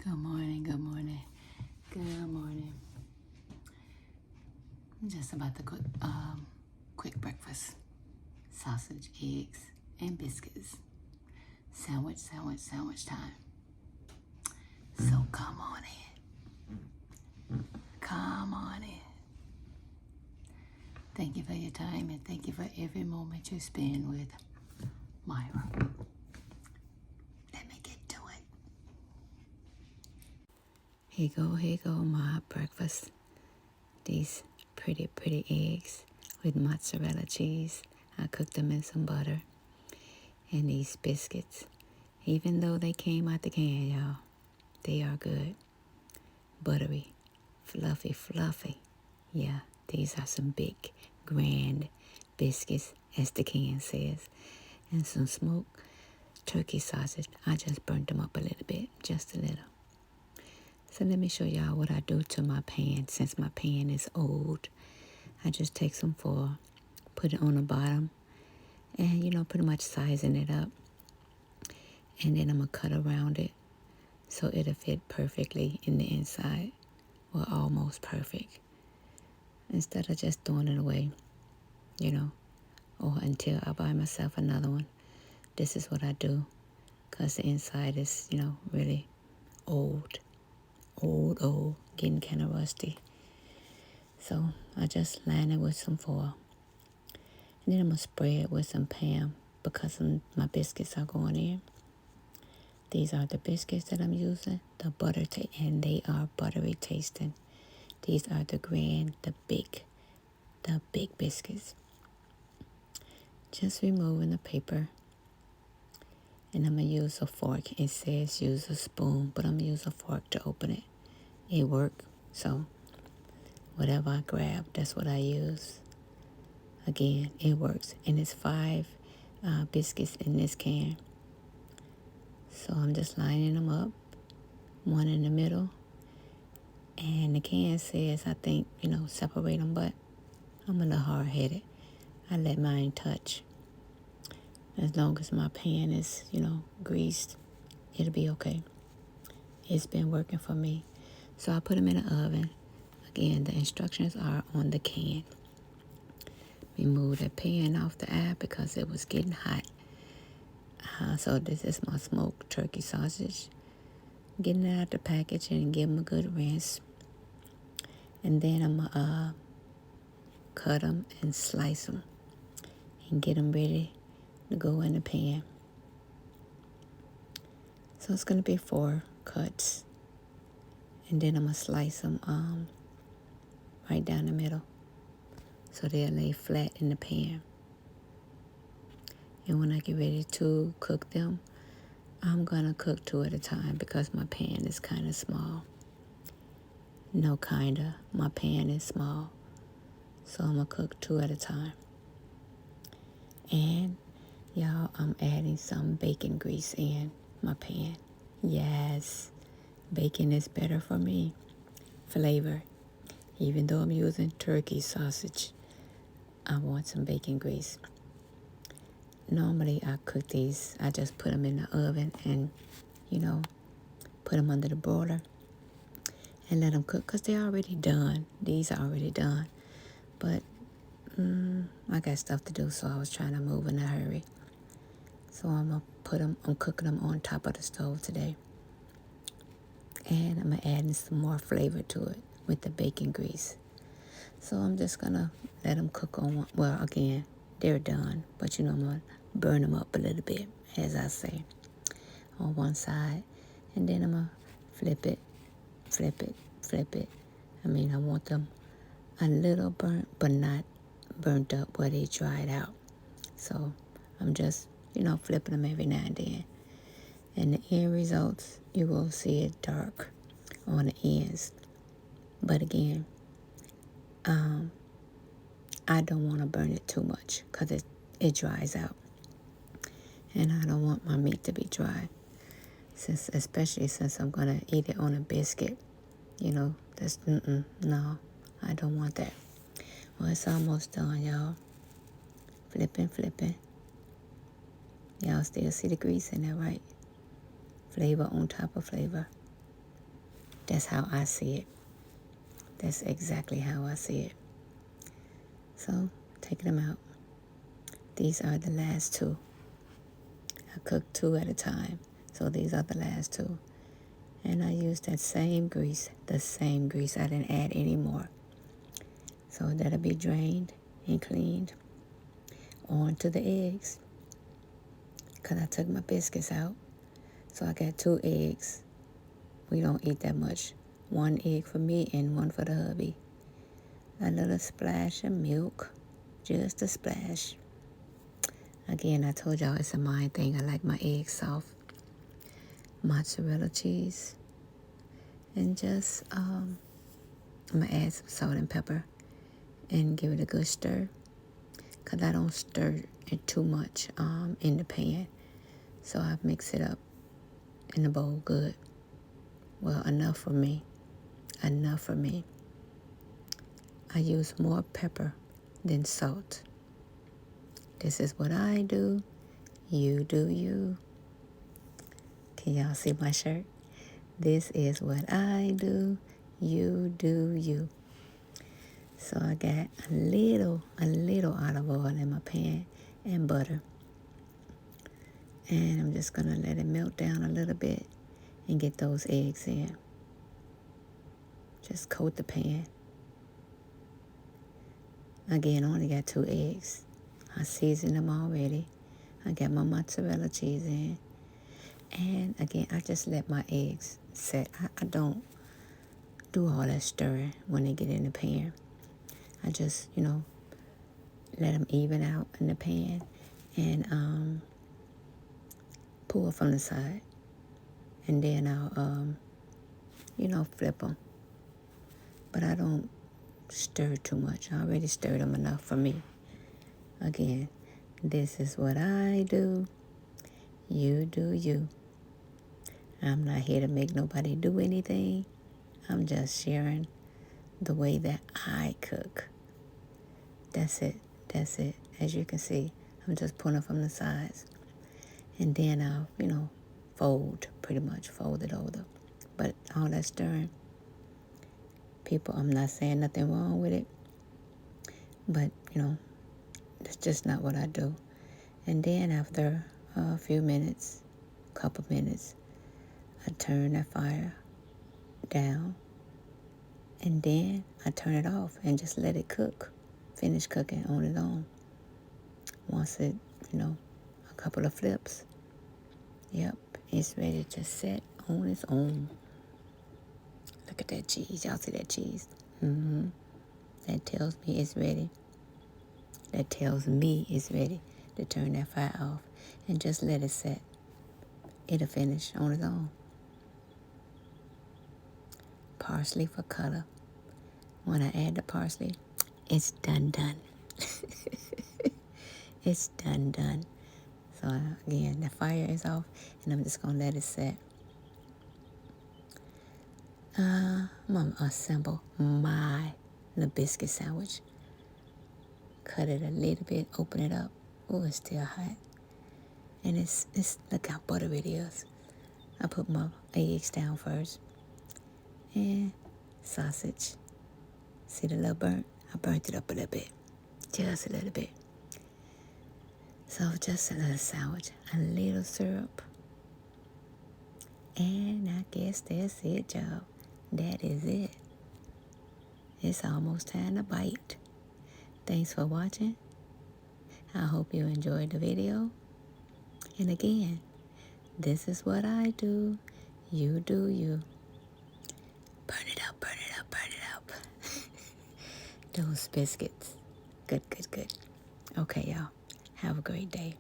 Good morning, good morning, good morning. I'm just about to cook quick breakfast. Sausage, eggs, and biscuits. Sandwich time. So come on in. Come on in. Thank you for your time and thank you for every moment you spend with Myra. Let me get to it. Here you go, my breakfast. These pretty eggs with mozzarella cheese. I cooked them in some butter. And these biscuits, even though they came out the can, y'all, they are good. Buttery, fluffy. Yeah, these are some big, grand biscuits, as the can says. And some smoked turkey sausage. I just burnt them up a little bit, just a little. So let me show y'all what I do to my pan. Since my pan is old, I just take some foil, put it on the bottom, and pretty much sizing it up. And then I'm going to cut around it so it'll fit perfectly in the inside. Well, almost perfect. Instead of just throwing it away, or until I buy myself another one. This is what I do, because the inside is, really old, getting kind of rusty. So I just line it with some foil. And then I'm going to spray it with some Pam because my biscuits are going in. These are the biscuits that I'm using, the butter, and they are buttery tasting. These are the big biscuits. Just removing the paper. And I'm going to use a fork. It says use a spoon, but I'm going to use a fork to open it. It worked, so whatever I grab, that's what I use. Again, it works. And it's 5 biscuits in this can. So I'm just lining them up, one in the middle. And the can says, I think, separate them, but I'm a little hard-headed. I let mine touch. As long as my pan is, greased, it'll be okay. It's been working for me. So I put them in the oven. Again, the instructions are on the can. Remove the pan off the eye because it was getting hot. So this is my smoked turkey sausage. Getting it out the package and give them a good rinse. And then I'm going to cut them and slice them and get them ready to go in the pan. So it's going to be 4 cuts. And then I'm going to slice them right down the middle so they'll lay flat in the pan. And when I get ready to cook them, I'm going to cook 2 at a time because my pan is kind of small. No, kinda. My pan is small. So I'm going to cook 2 at a time. And, y'all, I'm adding some bacon grease in my pan. Yes, bacon is better for me. Flavor. Even though I'm using turkey sausage, I want some bacon grease. Normally, I cook these. I just put them in the oven and, put them under the broiler and let them cook because they're already done. These are already done. But I got stuff to do, so I was trying to move in a hurry. So I'm cooking them on top of the stove today. And I'm adding some more flavor to it with the bacon grease. So I'm just going to let them cook on one. Well, again, they're done. But, I'm going to burn them up a little bit, as I say, on one side. And then I'm going to flip it. I want them a little burnt, but not burnt up where they dried out. So I'm just, flipping them every now and then. And the end results, you will see it dark on the ends. But again, I don't want to burn it too much because it dries out. And I don't want my meat to be dry, especially since I'm going to eat it on a biscuit. No, I don't want that. Well, it's almost done, y'all. Flipping. Y'all still see the grease in there, right? Flavor on top of flavor. That's how I see it. That's exactly how I see it. So, taking them out. These are the last two. I cook 2 at a time. So these are the last 2. And I used that same grease, the same grease. I didn't add any more. So that'll be drained and cleaned. On to the eggs. Because I took my biscuits out. So I got 2 eggs. We don't eat that much. 1 egg for me and 1 for the hubby. A little splash of milk. Just a splash. Again, I told y'all it's a mind thing. I like my eggs soft. Mozzarella cheese. And just, I'm going to add some salt and pepper and give it a good stir. Because I don't stir it too much in the pan. So I mix it up in the bowl good. Well, enough for me. Enough for me. I use more pepper than salt. This is what I do. You do you. Can y'all see my shirt? This is what I do. You do you. So I got a little olive oil in my pan and butter. And I'm just going to let it melt down a little bit and get those eggs in. Just coat the pan. Again, I only got 2 eggs. I seasoned them already. I got my mozzarella cheese in. And again, I just let my eggs set. I don't do all that stirring when they get in the pan. I just, let them even out in the pan and pull from the side. And then I'll, flip them. But I don't stir too much. I already stirred them enough for me. Again, this is what I do. You do you. I'm not here to make nobody do anything. I'm just sharing the way that I cook. That's it. That's it. As you can see, I'm just pulling from the sides. And then I'll, fold, pretty much fold it over. But all that stirring, people, I'm not saying nothing wrong with it. But, that's just not what I do. And then after a few minutes, couple minutes, I turn that fire down. And then I turn it off and just let it cook. Finish cooking on its own. Once it, a couple of flips. Yep, it's ready to set on its own. Look at that cheese. Y'all see that cheese? Mm-hmm. That tells me it's ready. That tells me it's ready to turn that fire off and just let it set. It'll finish on its own. Parsley for color. When I add the parsley, it's done. It's done. So again, the fire is off and I'm just going to let it set. I'm going to assemble my little biscuit sandwich. Cut it a little bit, open it up. Oh, it's still hot. And it's look how buttery it is. I put my eggs down first. And sausage. See the little burnt? I burnt it up a little bit. Just a little bit. So just a little sandwich. A little syrup. And I guess that's it, y'all. That is it. It's almost time to bite. Thanks for watching. I hope you enjoyed the video. And again, this is what I do. You do you. Burn it up, burn it up, burn it up. Those biscuits. Good. Okay, y'all. Have a great day.